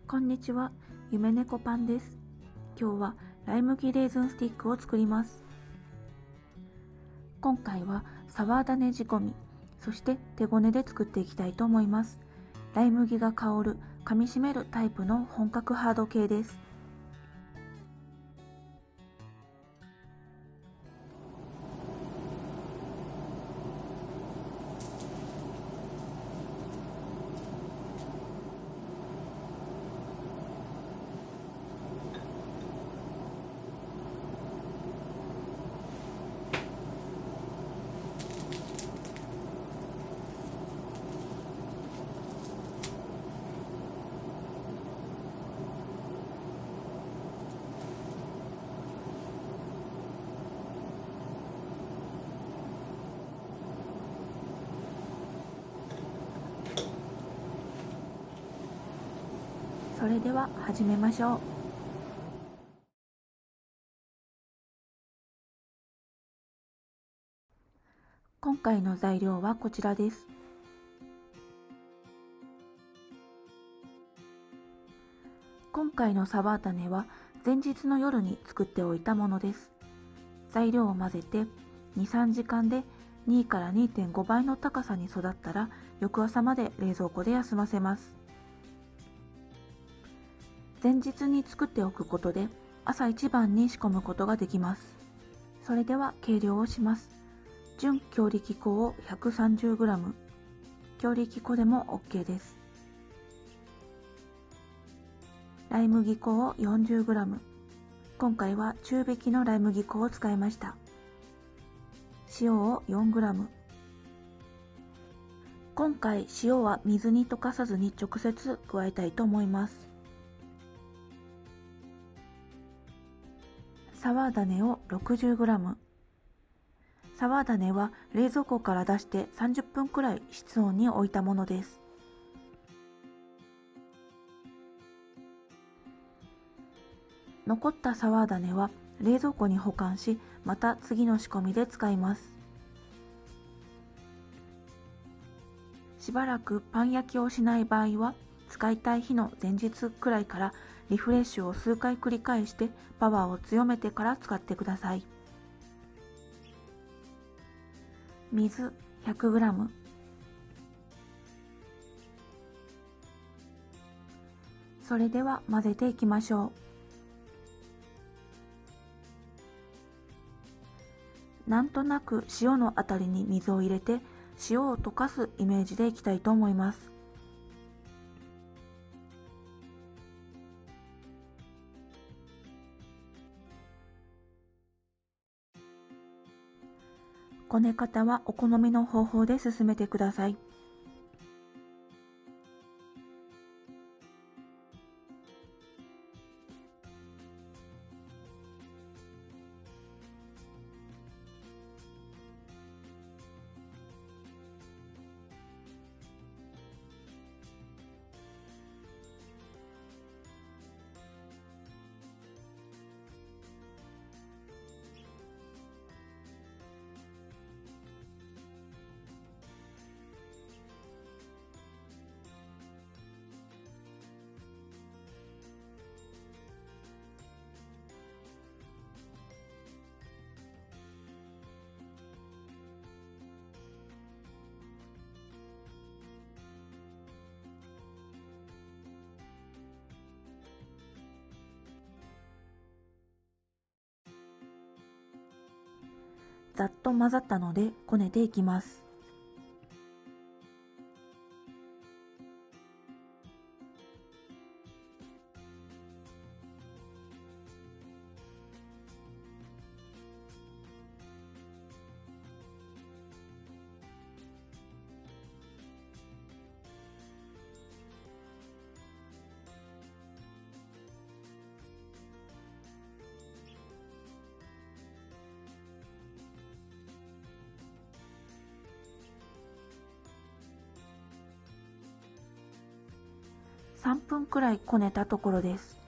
こんにちは、ゆめねこパンです。今日はライ麦レーズンスティックを作ります。今回はサワー種仕込み、そして手ごねで作っていきたいと思います。ライ麦が香る、噛みしめるタイプの本格ハード系です。それでは始めましょう。今回の材料はこちらです。今回のサワー種は前日の夜に作っておいたものです。材料を混ぜて 2,3 時間で2から 2.5 倍の高さに育ったら翌朝まで冷蔵庫で休ませます。前日に作っておくことで朝一番に仕込むことができます。それでは計量をします。純強力粉を 130g、 強力粉でも OK です。ライ麦粉を 40g、 今回は中挽きのライ麦粉を使いました。塩を 4g、 今回塩は水に溶かさずに直接加えたいと思います。サワー種を 60g、 サワー種は冷蔵庫から出して30分くらい室温に置いたものです。残ったサワー種は冷蔵庫に保管し、また次の仕込みで使います。しばらくパン焼きをしない場合は、使いたい日の前日くらいからリフレッシュを数回繰り返してパワーを強めてから使ってください。水 100g、 それでは混ぜていきましょう。なんとなく塩のあたりに水を入れて塩を溶かすイメージでいきたいと思います。こね方はお好みの方法で進めてください。ざっと混ざったのでこねていきます。3分くらいこねたところです。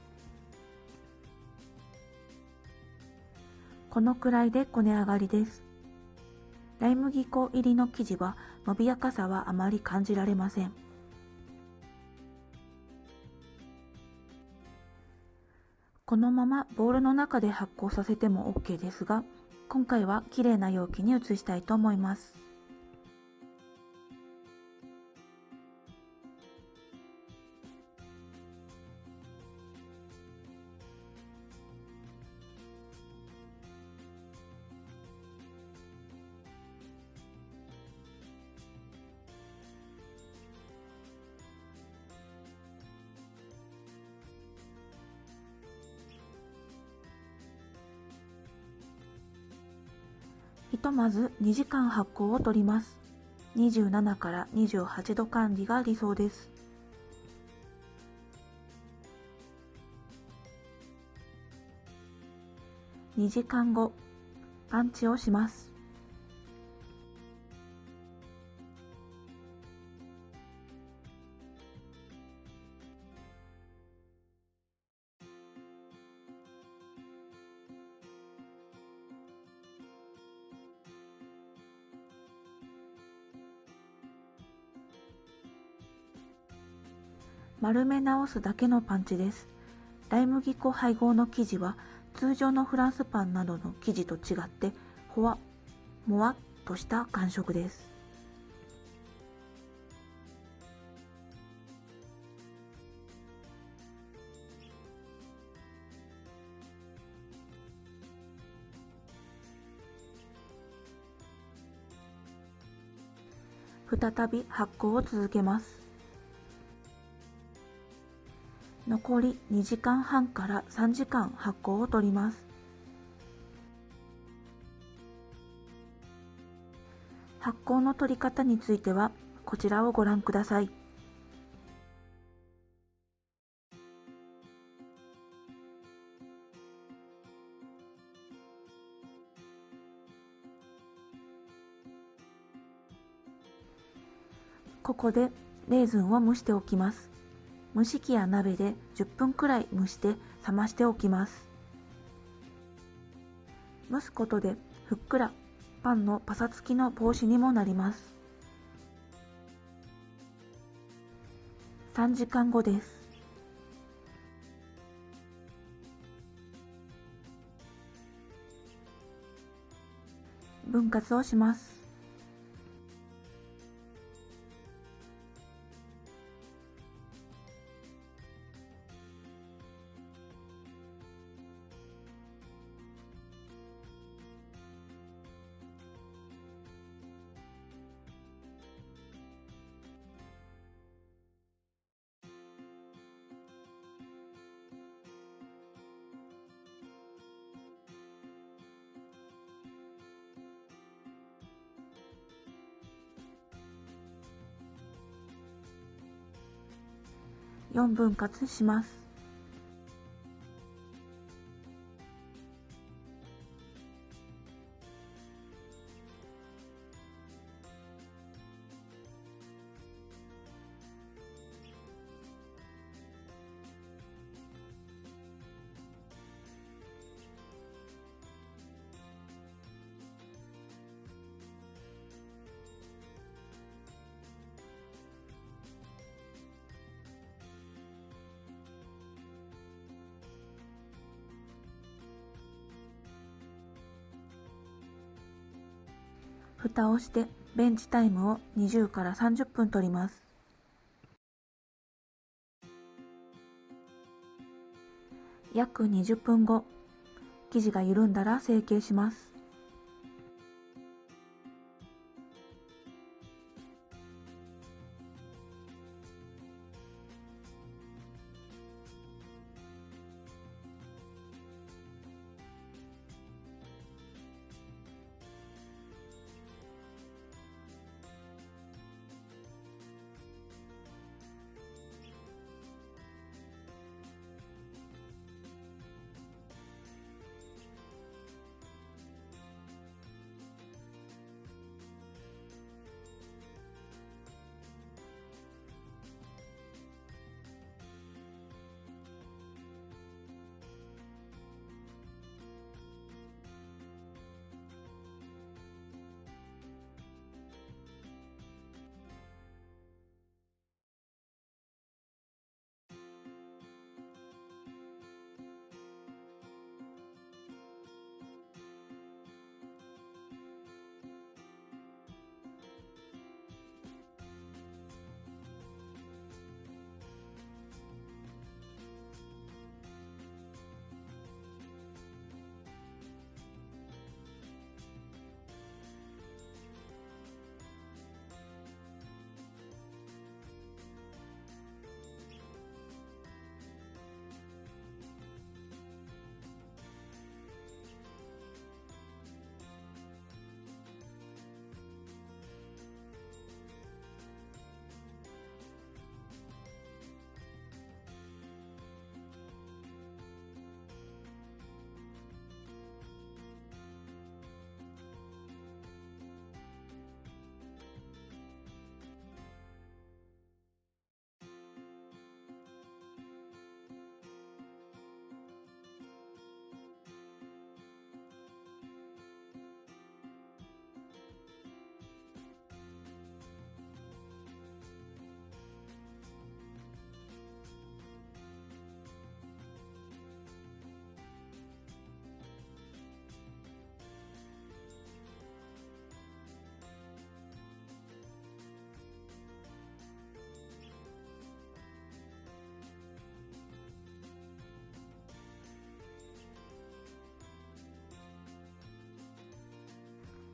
このくらいでこね上がりです。ライ麦粉入りの生地は伸びやかさはあまり感じられません。このままボウルの中で発酵させても OK ですが、今回はきれいな容器に移したいと思います。ひとまず2時間発酵を取ります。27から28度管理が理想です。2時間後、パンチをします。丸め直すだけのパンチです。ライ麦粉配合の生地は通常のフランスパンなどの生地と違ってほわもわっとした感触です。再び発酵を続けます。残り2時間半から3時間発酵を取ります。発酵の取り方についてはこちらをご覧ください。ここでレーズンを蒸しておきます。蒸し器や鍋で10分くらい蒸して冷ましておきます。蒸すことでふっくらパンのパサつきの防止にもなります。3時間後です。分割をします。4分割します。蓋をしてベンチタイムを20から30分取ります。約20分後、生地が緩んだら成形します。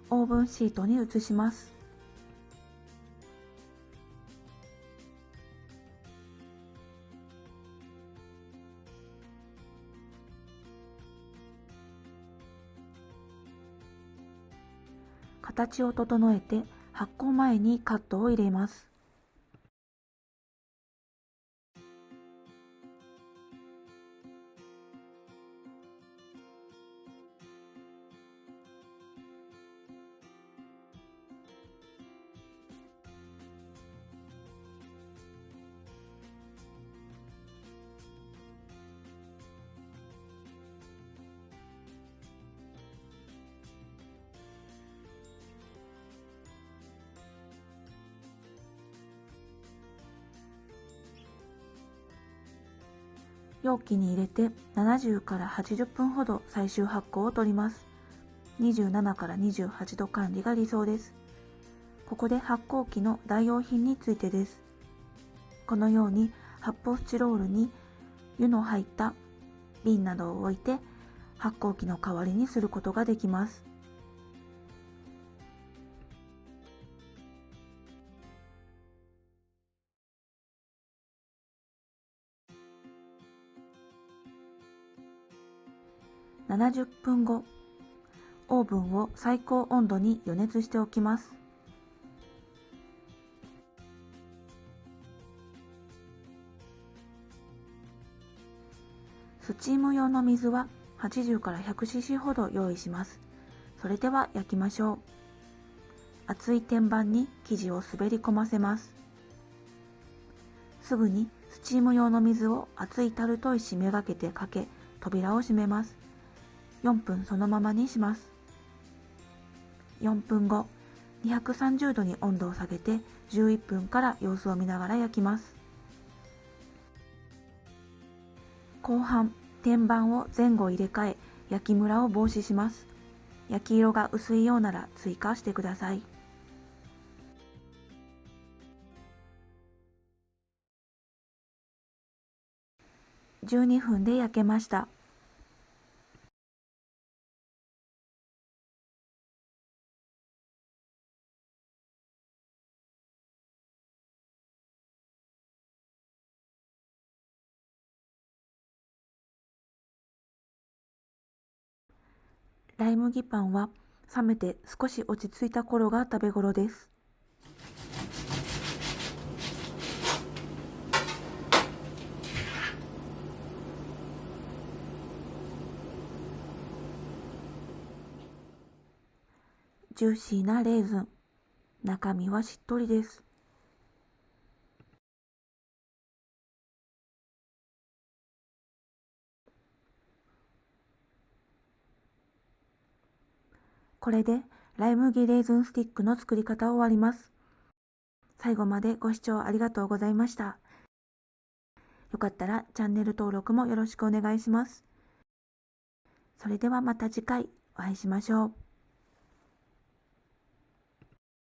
オーブンシートに移します。形を整えて発酵前にカットを入れます。容器に入れて70から80分ほど最終発酵を取ります。27から28度管理が理想です。ここで発酵機の代用品についてです。このように発泡スチロールに湯の入った瓶などを置いて発酵機の代わりにすることができます。70分後、オーブンを最高温度に予熱しておきます。スチーム用の水は80から 100cc ほど用意します。それでは焼きましょう。熱い天板に生地を滑り込ませます。すぐにスチーム用の水を熱いタルト石めがけてかけ、扉を閉めます。4分そのままにします。4分後、230度に温度を下げて11分から様子を見ながら焼きます。後半、天板を前後入れ替え、焼きムラを防止します。焼き色が薄いようなら追加してください。12分で焼けました。ライ麦パンは冷めて少し落ち着いた頃が食べ頃です。ジューシーなレーズン、中身はしっとりです。これでライ麦レーズンスティックの作り方を終わります。最後までご視聴ありがとうございました。よかったらチャンネル登録もよろしくお願いします。それではまた次回お会いしましょう。